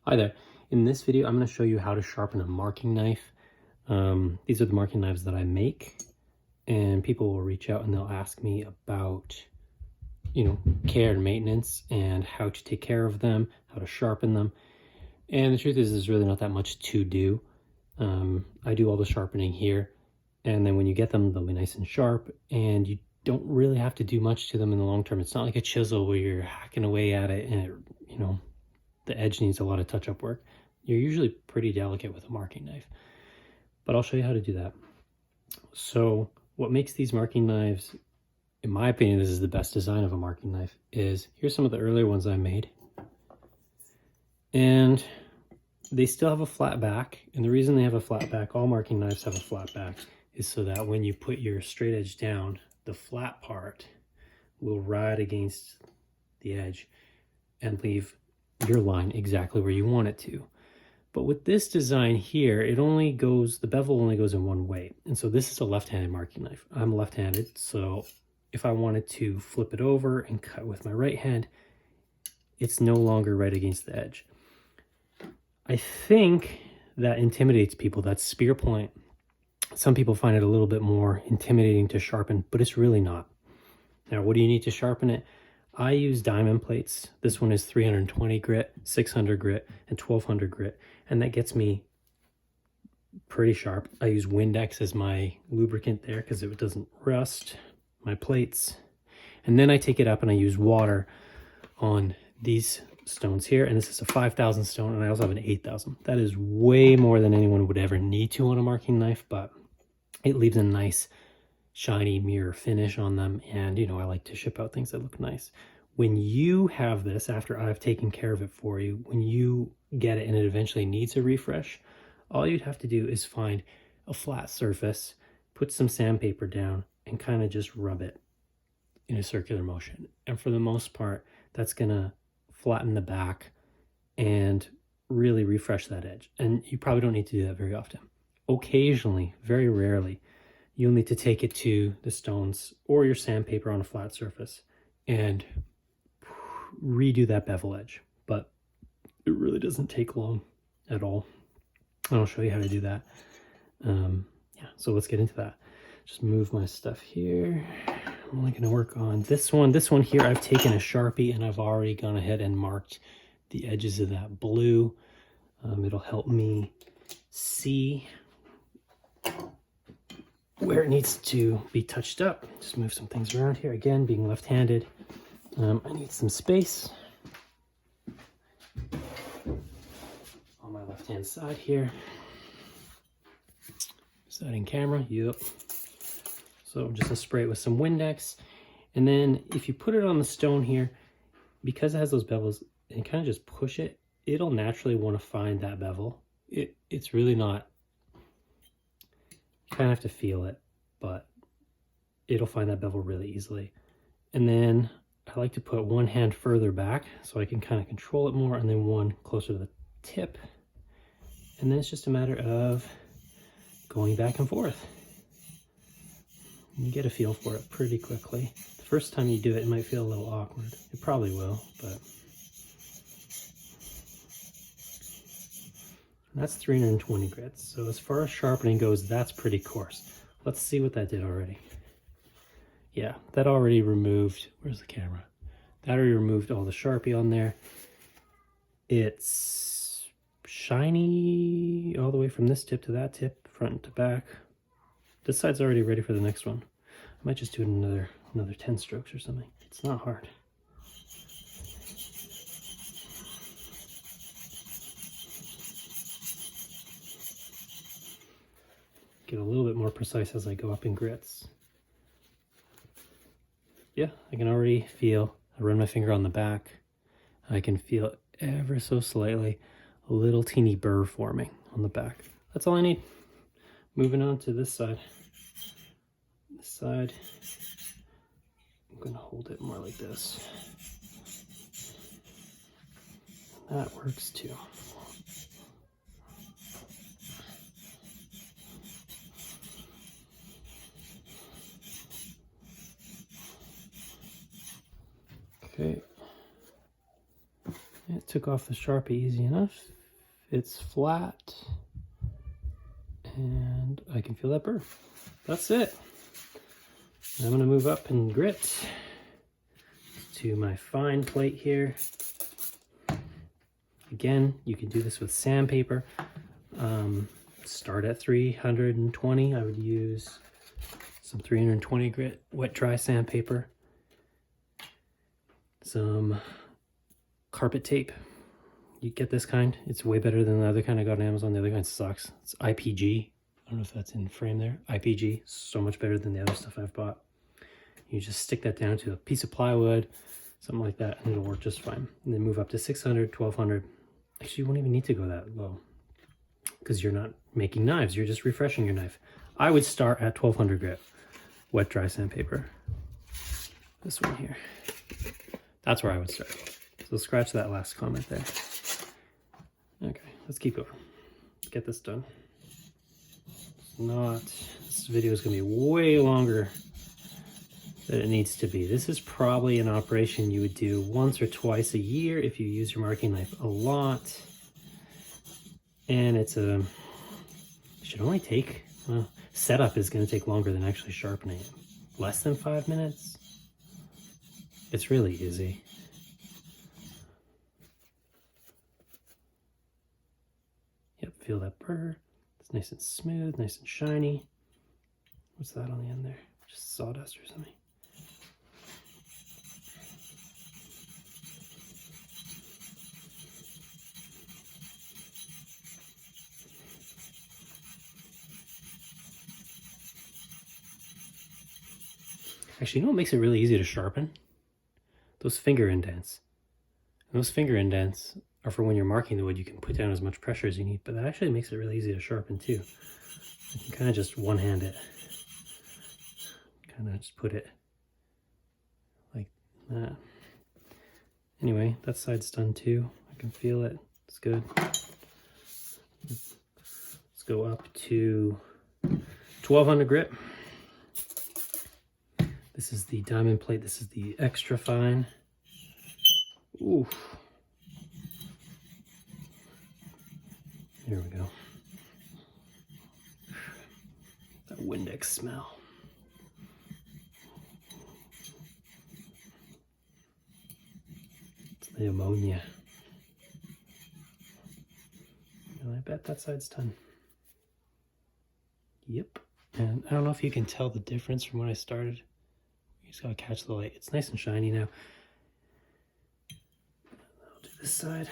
Hi there. In this video, I'm going to show you how to sharpen a marking knife. These are the marking knives that I make, and people will reach out and they'll ask me about, care and maintenance and how to take care of them, how to sharpen them. And the truth is, there's really not that much to do. I do all the sharpening here, and then when you get them, they'll be nice and sharp, and you don't really have to do much to them in the long term. It's not like a chisel where you're hacking away at it and the edge needs a lot of touch-up work. You're usually pretty delicate with a marking knife, but I'll show you how to do that. So what makes these marking knives, in my opinion, this is the best design of a marking knife, is here's some of the earlier ones I made. And they still have a flat back. And the reason they have a flat back, all marking knives have a flat back, is so that when you put your straight edge down, the flat part will ride against the edge and leave your line exactly where you want it to. But with this design here, the bevel only goes in one way. And so this is a left-handed marking knife. I'm left-handed, so if I wanted to flip it over and cut with my right hand, it's no longer right against the edge. I think that intimidates people, that spear point. Some people find it a little bit more intimidating to sharpen, but it's really not. Now, what do you need to sharpen it? I use diamond plates. This one is 320 grit, 600 grit, and 1200 grit, and that gets me pretty sharp. I use Windex as my lubricant there because it doesn't rust my plates. And then I take it up and I use water on these stones here, and this is a 5,000 stone, and I also have an 8,000. That is way more than anyone would ever need to on a marking knife, but it leaves a nice shiny mirror finish on them, and I like to ship out things that look nice. When you have this, after I've taken care of it for you, when you get it and it eventually needs a refresh, all you'd have to do is find a flat surface, put some sandpaper down, and kind of just rub it in a circular motion. And for the most part, that's gonna flatten the back and really refresh that edge. And you probably don't need to do that very often. Occasionally, very rarely, you'll need to take it to the stones or your sandpaper on a flat surface and redo that bevel edge. But it really doesn't take long at all. And I'll show you how to do that. So let's get into that. Just move my stuff here. I'm only gonna work on this one. This one here, I've taken a Sharpie and I've already gone ahead and marked the edges of that blue. It'll help me see where it needs to be touched up. Just move some things around here. Again, being left-handed, I need some space on my left-hand side here. Is that in camera? Yep. So just to spray it with some Windex. And then if you put it on the stone here, because it has those bevels, and kind of just push it, it'll naturally want to find that bevel. It's really not, you kind of have to feel it, but it'll find that bevel really easily. And then I like to put one hand further back so I can kind of control it more, and then one closer to the tip. And then it's just a matter of going back and forth. You get a feel for it pretty quickly. The first time you do it, it might feel a little awkward. It probably will, but that's 320 grits. So as far as sharpening goes, that's pretty coarse. Let's see what that did already. Yeah, that already removed, where's the camera? That already removed all the Sharpie on there. It's shiny all the way from this tip to that tip, front to back. This side's already ready for the next one. I might just do another 10 strokes or something. It's not hard. Get a little bit more precise as I go up in grits. Yeah, I can already feel, I run my finger on the back. I can feel ever so slightly a little teeny burr forming on the back. That's all I need. Moving on to this side. This side, I'm gonna hold it more like this. That works too. Okay. It took off the Sharpie easy enough. It's flat, and I can feel that burr. That's it. I'm gonna move up and grit to my fine plate here. Again, you can do this with sandpaper. Start at 320. I would use some 320 grit wet dry sandpaper, some carpet tape. You get this kind. It's way better than the other kind I got on Amazon. The other kind sucks. It's IPG. I don't know if that's in frame there. IPG, so much better than the other stuff I've bought. You just stick that down to a piece of plywood, something like that, and it'll work just fine. And then move up to 600, 1200. Actually, you won't even need to go that low because you're not making knives. You're just refreshing your knife. I would start at 1200 grit wet dry sandpaper. This one here. That's where I would start. So scratch that last comment there. Okay, let's keep going. Let's get this done. This video is going to be way longer than it needs to be. This is probably an operation you would do once or twice a year if you use your marking knife a lot. And it should only take, well, setup is going to take longer than actually sharpening it. Less than 5 minutes. It's really easy. Yep, feel that burr. It's nice and smooth, nice and shiny. What's that on the end there? Just sawdust or something? Actually, you know what makes it really easy to sharpen? Those finger indents. And those finger indents are for when you're marking the wood. You can put down as much pressure as you need, but that actually makes it really easy to sharpen too. You can kind of just one-hand it. Kind of just put it like that. Anyway, that side's done too. I can feel it. It's good. Let's go up to 1200 grit. This is the diamond plate. This is the extra fine. Ooh. There we go. That Windex smell. It's the ammonia. And I bet that side's done. Yep. And I don't know if you can tell the difference from when I started. You just gotta catch the light. It's nice and shiny now. I'll do this side.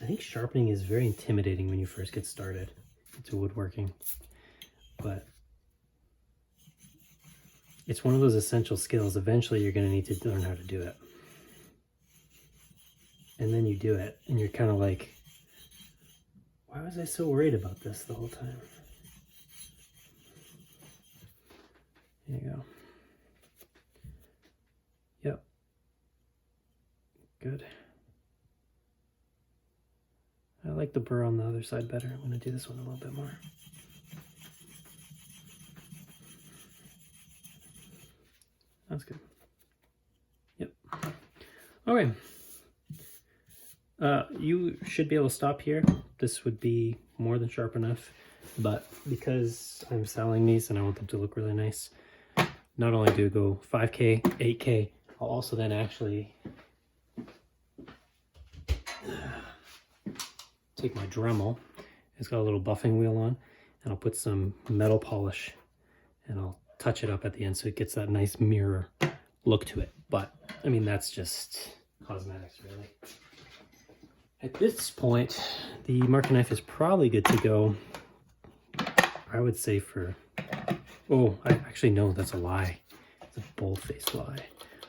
I think sharpening is very intimidating when you first get started into woodworking, but it's one of those essential skills. Eventually you're going to need to learn how to do it. And then you do it, and you're kind of like, why was I so worried about this the whole time? There you go. Yep. Good. I like the burr on the other side better. I'm going to do this one a little bit more. That's good. Yep. Okay. You should be able to stop here. This would be more than sharp enough, but because I'm selling these and I want them to look really nice, not only do I go 5K, 8K, I'll also then actually take my Dremel. It's got a little buffing wheel on, and I'll put some metal polish and I'll touch it up at the end so it gets that nice mirror look to it. But I mean, that's just cosmetics, really. At this point, the marking knife is probably good to go. I would say for, oh, I actually no, that's a lie. It's a bold-faced lie.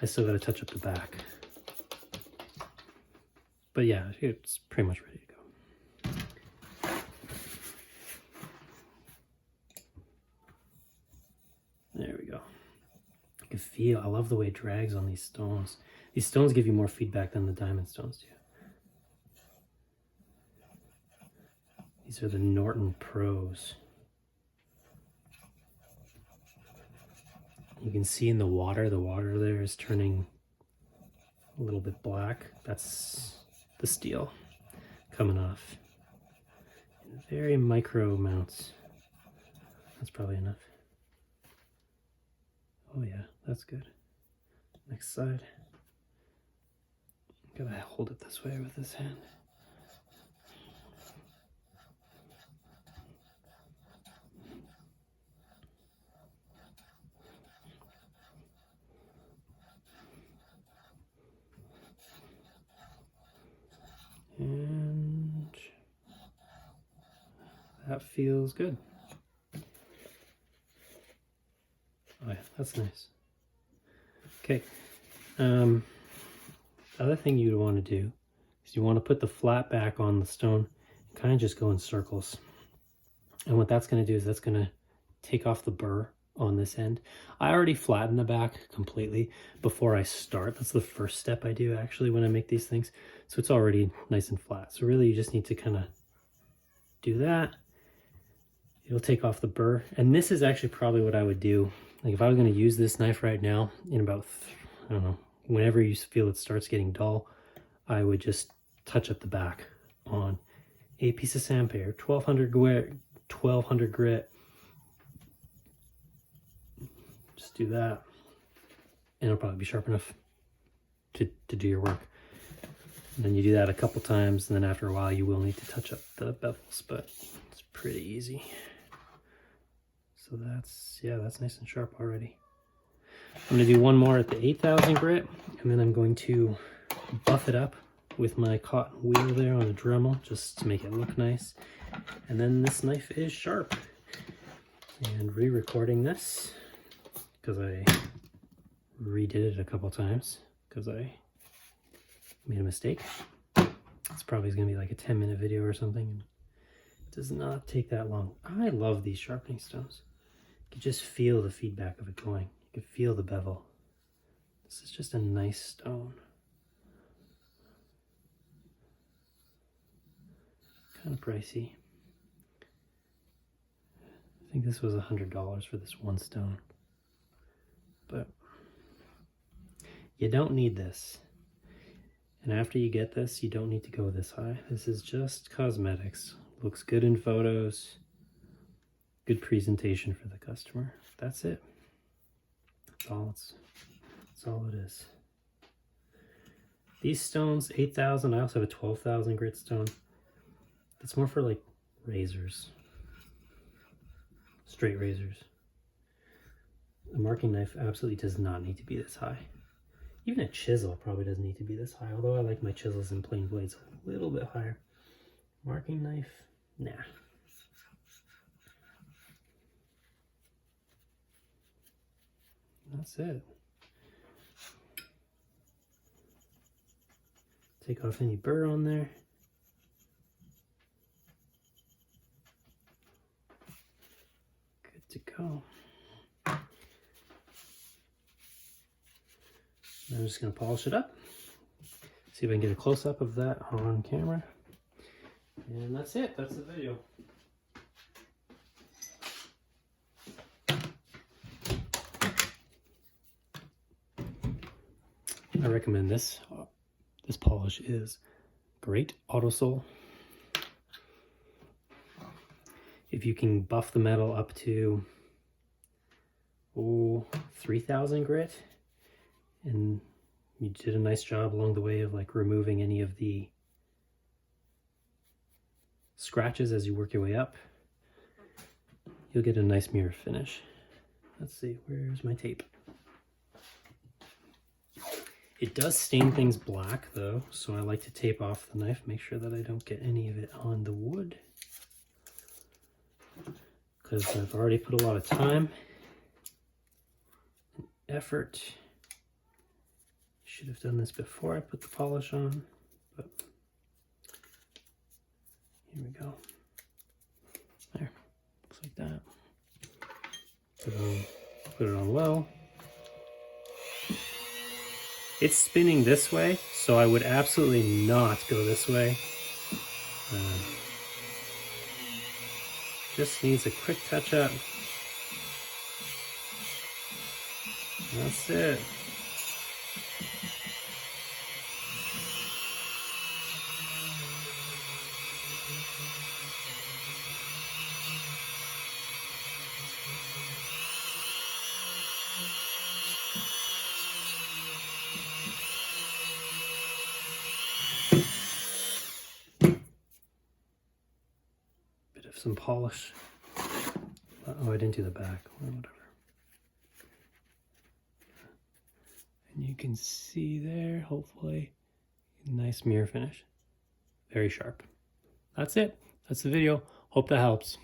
I still got to touch up the back. But yeah, it's pretty much ready to go. There we go. I can feel, I love the way it drags on these stones. These stones give you more feedback than the diamond stones do. These are the Norton Pros. You can see in the water there is turning a little bit black. That's the steel coming off. Very micro amounts. That's probably enough. Oh yeah, that's good. Next side. Gotta hold it this way with this hand. And that feels good. Oh yeah, that's nice. Okay. The other thing you'd want to do is you want to put the flat back on the stone and kind of just go in circles. And what that's going to do is that's going to take off the burr on this end. I already flatten the back completely before I start. That's the first step I do actually when I make these things. So it's already nice and flat. So really you just need to kind of do that. It'll take off the burr. And this is actually probably what I would do. Like if I was going to use this knife right now in about, I don't know, whenever you feel it starts getting dull, I would just touch up the back on a piece of sandpaper, 1200 grit. Just do that, and it'll probably be sharp enough to do your work. And then you do that a couple times, and then after a while you will need to touch up the bevels, but it's pretty easy. So that's, yeah, that's nice and sharp already. I'm going to do one more at the 8000 grit, and then I'm going to buff it up with my cotton wheel there on the Dremel just to make it look nice. And then this knife is sharp. And re-recording this because I redid it a couple times because I made a mistake. It's probably going to be like a 10-minute video or something. It does not take that long. I love these sharpening stones. You can just feel the feedback of it going. You can feel the bevel. This is just a nice stone. Kind of pricey. I think this was $100 for this one stone. But you don't need this. And after you get this, you don't need to go this high. This is just cosmetics. Looks good in photos. Good presentation for the customer. That's it. That's all it is. These stones, 8000. I also have a 12,000 grit stone. That's more for like razors. Straight razors. A marking knife absolutely does not need to be this high. Even a chisel probably doesn't need to be this high, although I like my chisels and plain blades a little bit higher. Marking knife, nah. That's it. Take off any burr on there. Good to go. I'm just going to polish it up. See if I can get a close-up of that on camera. And that's it. That's the video. I recommend this. This polish is great. Autosol. If you can buff the metal up to 3000 grit, and you did a nice job along the way of like removing any of the scratches as you work your way up, you'll get a nice mirror finish. Let's see, where's my tape? It does stain things black though, so I like to tape off the knife, make sure that I don't get any of it on the wood, because I've already put a lot of time and effort. Should have done this before I put the polish on, but here we go. There, looks like that. Put it on low. It's spinning this way, so I would absolutely not go this way. Just needs a quick touch up. That's it. some polish. Oh, I didn't do the back, or whatever. And you can see there, hopefully, nice mirror finish. Very sharp. That's it. That's the video. Hope that helps.